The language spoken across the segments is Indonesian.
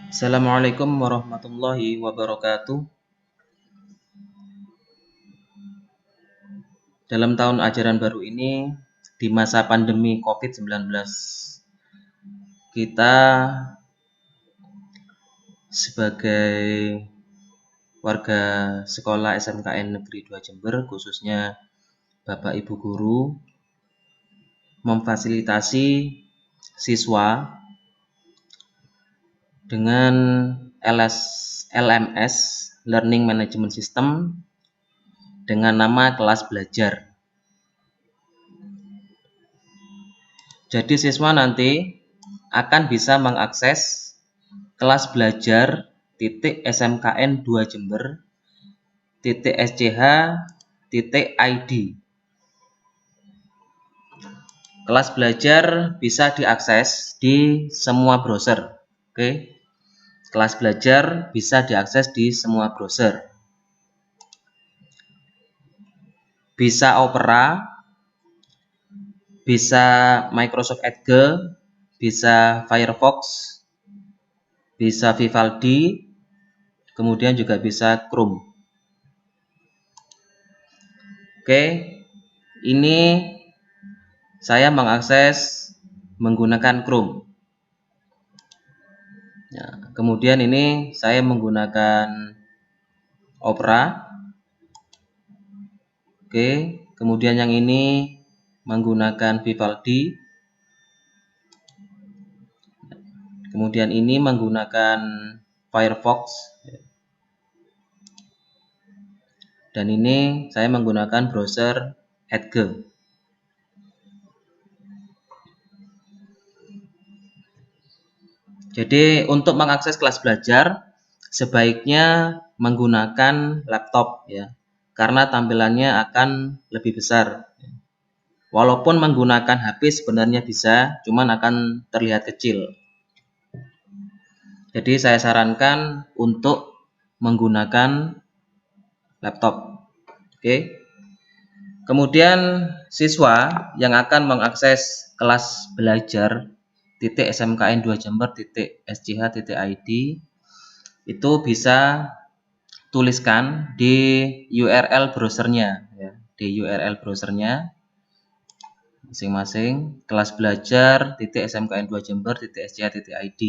Assalamualaikum warahmatullahi wabarakatuh. Dalam tahun ajaran baru ini, di masa pandemi COVID-19, kita sebagai warga sekolah SMKN Negeri 2 Jember, khususnya Bapak Ibu Guru, memfasilitasi siswa dengan LMS, Learning Management System, dengan nama kelas belajar. Jadi siswa nanti akan bisa mengakses kelas belajar .smkn 2 Jember .sch.id. Kelas belajar bisa diakses di semua browser. Oke. Kelas belajar bisa diakses di semua browser. Bisa Opera, bisa Microsoft Edge, bisa Firefox, bisa Vivaldi, kemudian juga bisa Chrome. Oke, ini saya mengakses menggunakan Chrome. Ya, kemudian ini saya menggunakan Opera. Oke, kemudian yang ini menggunakan Vivaldi. Kemudian ini menggunakan Firefox. Dan ini saya menggunakan browser Edge. Jadi untuk mengakses kelas belajar sebaiknya menggunakan laptop ya, karena tampilannya akan lebih besar. Walaupun menggunakan HP sebenarnya bisa, cuman akan terlihat kecil. Jadi saya sarankan untuk menggunakan laptop. Oke. Kemudian siswa yang akan mengakses kelas belajar .smkn 2 Jember .sch.id itu bisa tuliskan di URL browsernya ya, di URL browsernya masing-masing kelas belajar .smkn 2 Jember .sch.id.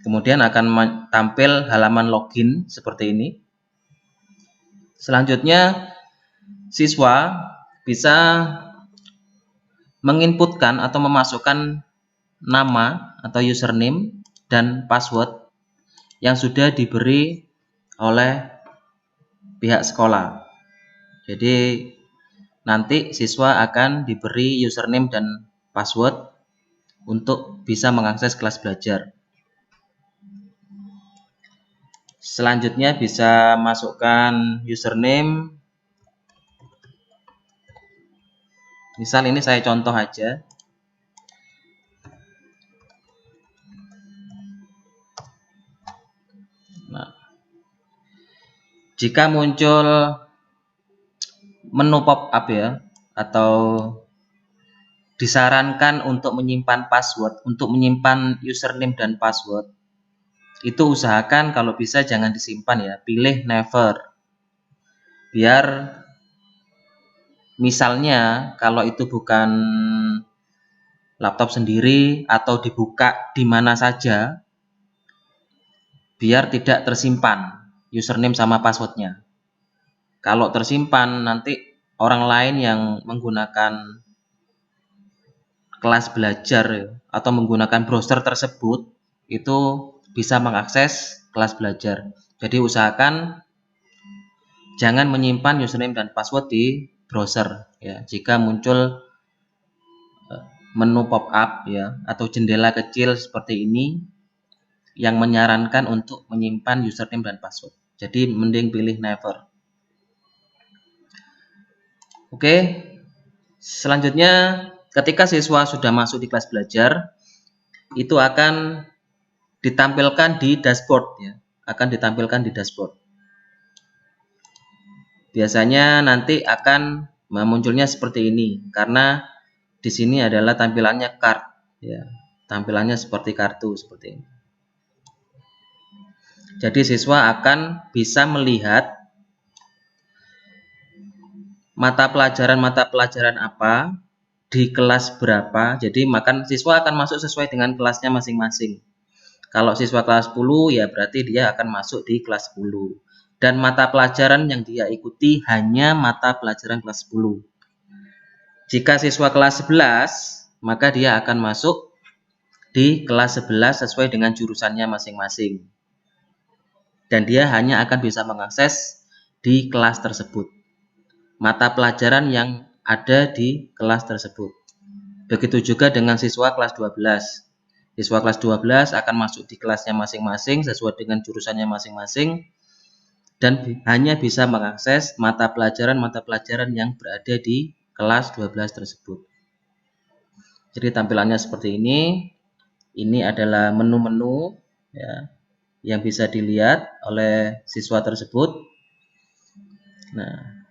Kemudian akan tampil halaman login seperti ini. Selanjutnya siswa bisa menginputkan atau memasukkan nama atau username dan password yang sudah diberi oleh pihak sekolah. Jadi nanti siswa akan diberi username dan password untuk bisa mengakses kelas belajar. Selanjutnya bisa masukkan username. Misal ini saya contoh aja. Nah, jika muncul menu pop-up ya, atau disarankan untuk menyimpan password, untuk menyimpan username dan password, itu usahakan kalau bisa jangan disimpan ya, pilih never. Biar misalnya kalau itu bukan laptop sendiri atau dibuka di mana saja, biar tidak tersimpan username sama passwordnya. Kalau tersimpan nanti orang lain yang menggunakan kelas belajar atau menggunakan browser tersebut itu bisa mengakses kelas belajar. Jadi usahakan jangan menyimpan username dan password di browser ya. Jika muncul menu pop-up ya atau jendela kecil seperti ini yang menyarankan untuk menyimpan username dan password. Jadi mending pilih never. Oke. Selanjutnya ketika siswa sudah masuk di kelas belajar itu akan ditampilkan di dashboard ya, akan ditampilkan di dashboard. Biasanya nanti akan munculnya seperti ini karena di sini adalah tampilannya card ya. Tampilannya seperti kartu seperti ini. Jadi siswa akan bisa melihat mata pelajaran apa di kelas berapa. Jadi siswa akan masuk sesuai dengan kelasnya masing-masing. Kalau siswa kelas 10 ya berarti dia akan masuk di kelas 10. Dan mata pelajaran yang dia ikuti hanya mata pelajaran kelas 10. Jika siswa kelas 11, maka dia akan masuk di kelas 11 sesuai dengan jurusannya masing-masing. Dan dia hanya akan bisa mengakses di kelas tersebut mata pelajaran yang ada di kelas tersebut. Begitu juga dengan siswa kelas 12. Siswa kelas 12 akan masuk di kelasnya masing-masing sesuai dengan jurusannya masing-masing dan hanya bisa mengakses mata pelajaran yang berada di kelas 12 tersebut. Jadi tampilannya seperti ini. Ini adalah menu-menu ya, yang bisa dilihat oleh siswa tersebut. Nah,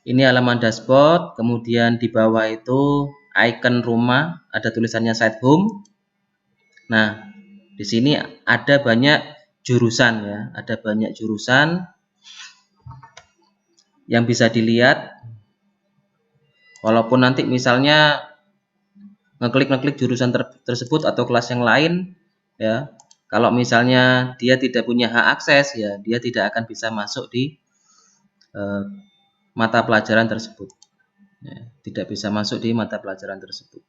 ini halaman dashboard, kemudian di bawah itu icon rumah, ada tulisannya site home. Nah, di sini ada banyak jurusan ya, ada banyak jurusan yang bisa dilihat. Walaupun nanti misalnya ngeklik jurusan tersebut atau kelas yang lain ya, kalau misalnya dia tidak punya hak akses ya, dia tidak akan bisa masuk di mata pelajaran tersebut. Ya, tidak bisa masuk di mata pelajaran tersebut.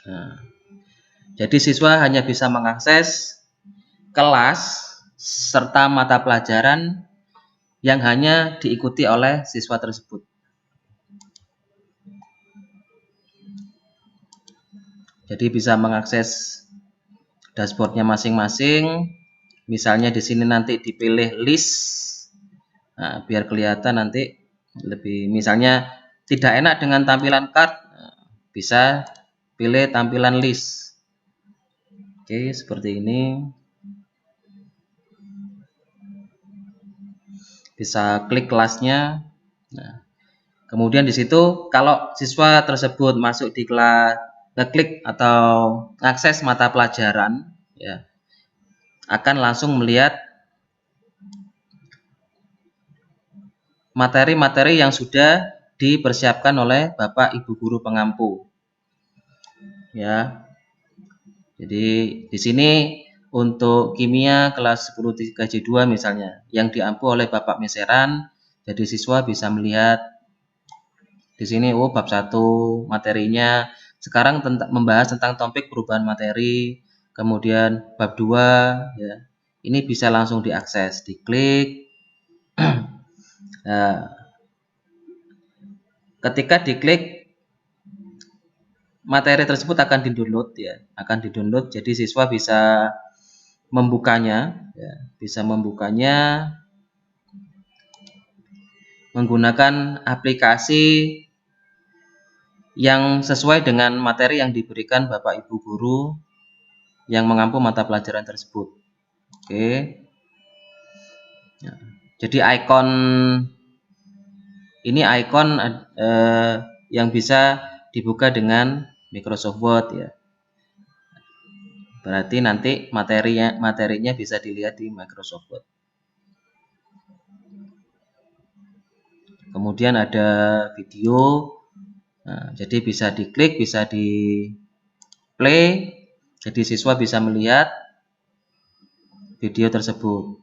Nah, jadi siswa hanya bisa mengakses kelas serta mata pelajaran yang hanya diikuti oleh siswa tersebut. Jadi bisa mengakses dashboardnya masing-masing. Misalnya di sini nanti dipilih list, nah, biar kelihatan nanti lebih. Misalnya tidak enak dengan tampilan card, bisa pilih tampilan list. Oke, seperti ini. Bisa klik kelasnya. Nah, kemudian di situ kalau siswa tersebut masuk di kelas, ngeklik atau akses mata pelajaran, ya, akan langsung melihat materi-materi yang sudah dipersiapkan oleh Bapak Ibu guru pengampu. Ya. Jadi di sini untuk kimia kelas 10 3J2 misalnya yang diampu oleh Bapak Meseran, jadi siswa bisa melihat di sini bab 1 materinya sekarang membahas tentang topik perubahan materi, kemudian bab 2 ya. Ini bisa langsung diakses, diklik. Nah, ketika diklik materi tersebut akan di-download ya, akan di-download. Jadi siswa bisa membukanya ya, bisa membukanya menggunakan aplikasi yang sesuai dengan materi yang diberikan Bapak Ibu guru yang mengampu mata pelajaran tersebut. Oke. Ya. Jadi ini ikon yang bisa dibuka dengan Microsoft Word ya. Berarti nanti materinya bisa dilihat di Microsoft Word. Kemudian ada video. Nah, jadi bisa diklik, bisa di play. Jadi siswa bisa melihat video tersebut.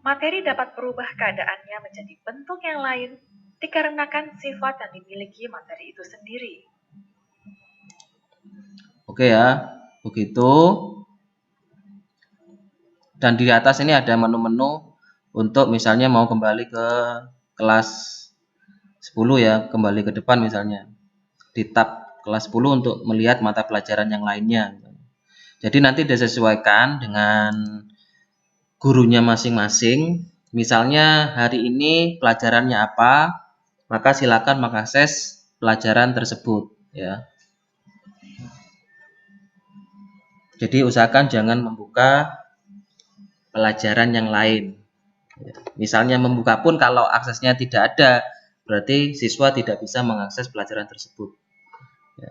Materi dapat berubah keadaannya menjadi bentuk yang lain dikarenakan sifat yang dimiliki materi itu sendiri. Oke ya, begitu. Dan di atas ini ada menu-menu untuk misalnya mau kembali ke kelas 10 ya, kembali ke depan misalnya. Di tab kelas 10 untuk melihat mata pelajaran yang lainnya. Jadi nanti disesuaikan dengan gurunya masing-masing. Misalnya hari ini pelajarannya apa, maka silakan mengakses pelajaran tersebut ya. Jadi usahakan jangan membuka pelajaran yang lain. Misalnya membuka pun kalau aksesnya tidak ada, berarti siswa tidak bisa mengakses pelajaran tersebut.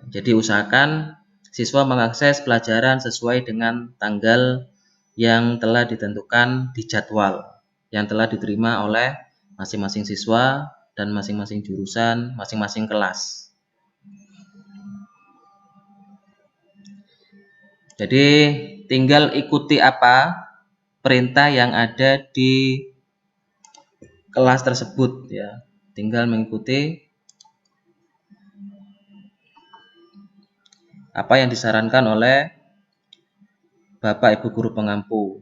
Jadi usahakan siswa mengakses pelajaran sesuai dengan tanggal yang telah ditentukan di jadwal yang telah diterima oleh masing-masing siswa dan masing-masing jurusan, masing-masing kelas. Jadi tinggal ikuti apa perintah yang ada di kelas tersebut ya. Tinggal mengikuti apa yang disarankan oleh Bapak Ibu guru pengampu.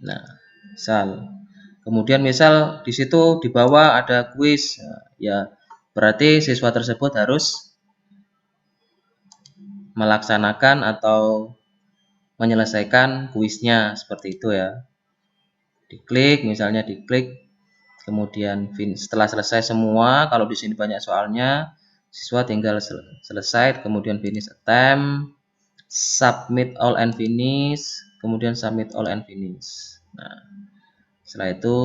Nah, kemudian misal di situ di bawah ada kuis, ya berarti siswa tersebut harus melaksanakan atau menyelesaikan kuisnya seperti itu ya. Diklik, misalnya diklik, kemudian setelah selesai semua, kalau di sini banyak soalnya, siswa tinggal selesai, kemudian finish attempt, submit all and finish, kemudian submit all and finish. Nah, setelah itu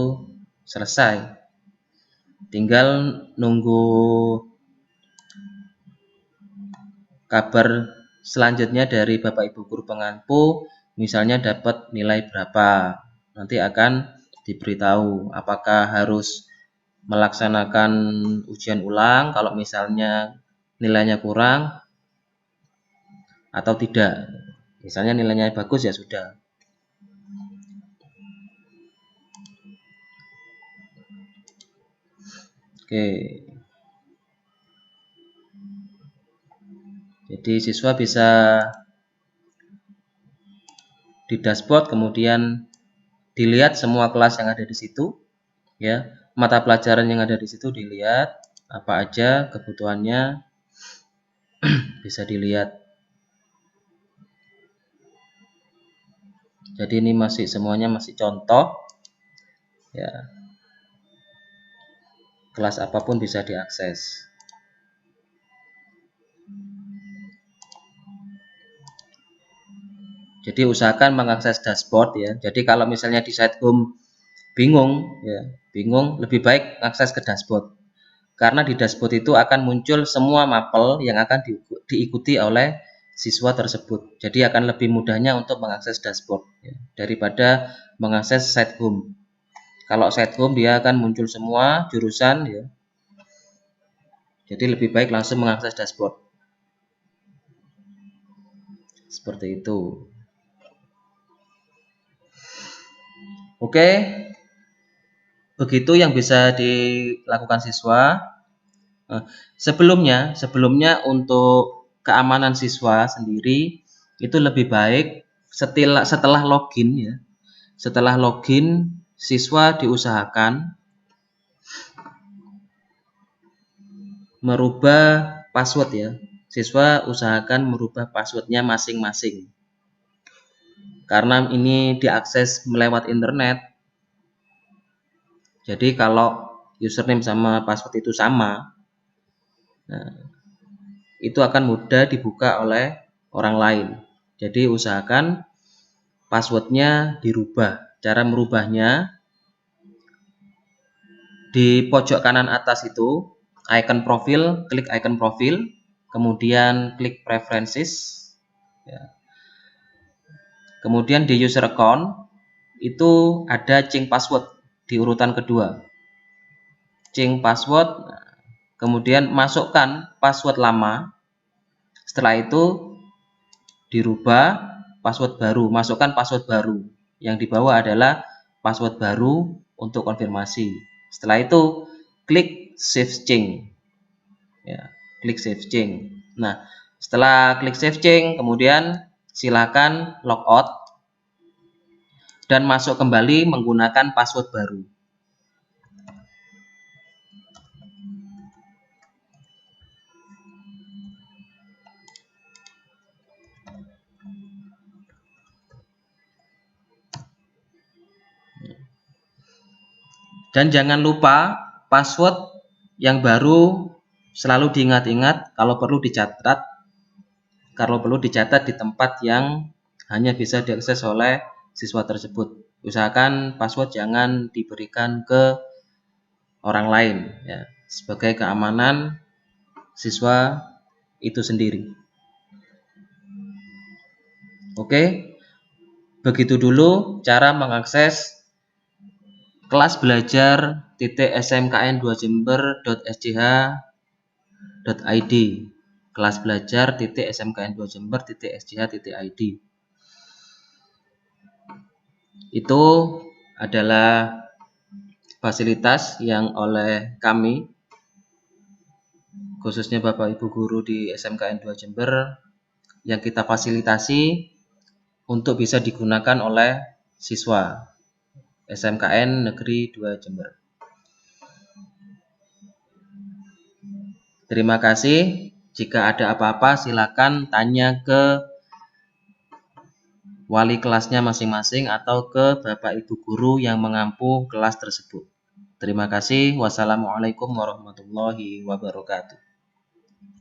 selesai. Tinggal nunggu kabar selanjutnya dari Bapak Ibu guru pengampu, misalnya dapat nilai berapa. Nanti akan diberitahu apakah harus melaksanakan ujian ulang kalau misalnya nilainya kurang atau tidak. Misalnya nilainya bagus ya sudah. Oke. Jadi siswa bisa di dashboard, kemudian dilihat semua kelas yang ada di situ, ya, mata pelajaran yang ada di situ dilihat apa aja kebutuhannya, bisa dilihat. Jadi ini semuanya masih contoh, ya, kelas apapun bisa diakses. Jadi usahakan mengakses dashboard ya. Jadi kalau misalnya di site home bingung, lebih baik akses ke dashboard. Karena di dashboard itu akan muncul semua mapel yang akan diikuti oleh siswa tersebut. Jadi akan lebih mudahnya untuk mengakses dashboard ya, daripada mengakses site home. Kalau site home dia akan muncul semua jurusan ya. Jadi lebih baik langsung mengakses dashboard. Seperti itu. Oke. Begitu yang bisa dilakukan siswa. Sebelumnya untuk keamanan siswa sendiri itu lebih baik setelah login ya. Setelah login siswa diusahakan merubah password ya. Siswa usahakan merubah passwordnya masing-masing. Karena ini diakses melewat internet. Jadi kalau username sama password itu sama, nah, itu akan mudah dibuka oleh orang lain. Jadi usahakan passwordnya dirubah. Cara merubahnya di pojok kanan atas itu icon profil, klik icon profil, kemudian klik preferences. Ya. Kemudian di user account itu ada change password di urutan kedua. Change password, kemudian masukkan password lama. Setelah itu dirubah password baru, masukkan password baru. Yang di bawah adalah password baru untuk konfirmasi. Setelah itu klik save change. Ya, klik save change. Nah, setelah klik save change, kemudian silakan logout dan masuk kembali menggunakan password baru. Dan jangan lupa password yang baru Selalu diingat-ingat, kalau perlu dicatat di tempat yang hanya bisa diakses oleh siswa tersebut. Usahakan password jangan diberikan ke orang lain ya, sebagai keamanan siswa itu sendiri. Oke, begitu dulu cara mengakses kelas belajar .smkn2jember.sch.id, kelas belajar .smkn2jember.sch.id. Itu adalah fasilitas yang oleh kami, khususnya Bapak Ibu Guru di SMKN 2 Jember, yang kita fasilitasi untuk bisa digunakan oleh siswa SMKN Negeri 2 Jember. Terima kasih. Jika ada apa-apa silakan tanya ke wali kelasnya masing-masing atau ke Bapak Ibu Guru yang mengampu kelas tersebut. Terima kasih. Wassalamualaikum warahmatullahi wabarakatuh.